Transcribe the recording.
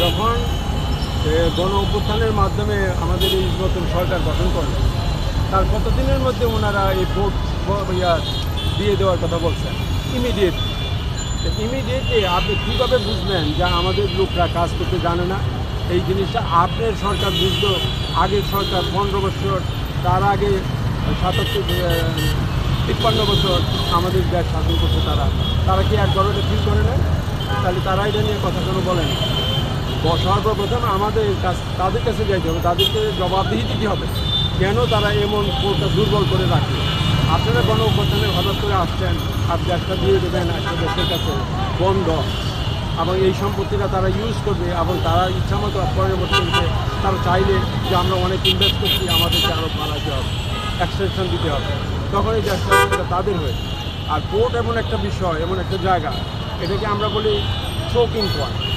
যখন গণ অভ্যুত্থানের মাধ্যমে আমাদের এই নতুন সরকার গঠন করলেন, তার কতদিনের মধ্যে ওনারা এই ভোট দিয়ে দেওয়ার কথা বলছেন? ইমিডিয়েটলি আপনি কীভাবে বুঝবেন যে আমাদের লোকরা কাজ করতে জানে না? এই জিনিসটা আপনার সরকার বুঝলো। আগের সরকার 15 বছর, তার আগে 53 বছর আমাদের দেশ শাসন করছে। তারা কি একবারও এটা ফিল করে না? তাহলে তারা এটা নিয়ে কথা কোনো বলেনি। সর্বপ্রথম আমাদের তাদের কাছে যাইতে হবে, তাদেরকে জবাবদিহি দিতে হবে কেন তারা এমন কোর্টটা দুর্বল করে রাখে। আপনারা গণ অভ্যুত্থানে হঠাৎ করে আসছেন, আর দেশটা দিয়ে দেবেন একটা দেশের কাছে বন্ধ, এবং এই সম্পত্তিটা তারা ইউজ করবে, এবং তারা ইচ্ছামতো পরবর্তীতে তারা চাইলে যে আমরা অনেক ইনভেস্ট করছি, আমাদেরকে আরও বাড়াতে হবে, এক্সটেনশন দিতে হবে, তখন এই দেশটা তাদের হয়ে। আর কোর্ট এমন একটা বিষয়, এমন একটা জায়গা, এটাকে আমরা বলি চোকিং পয়েন্ট।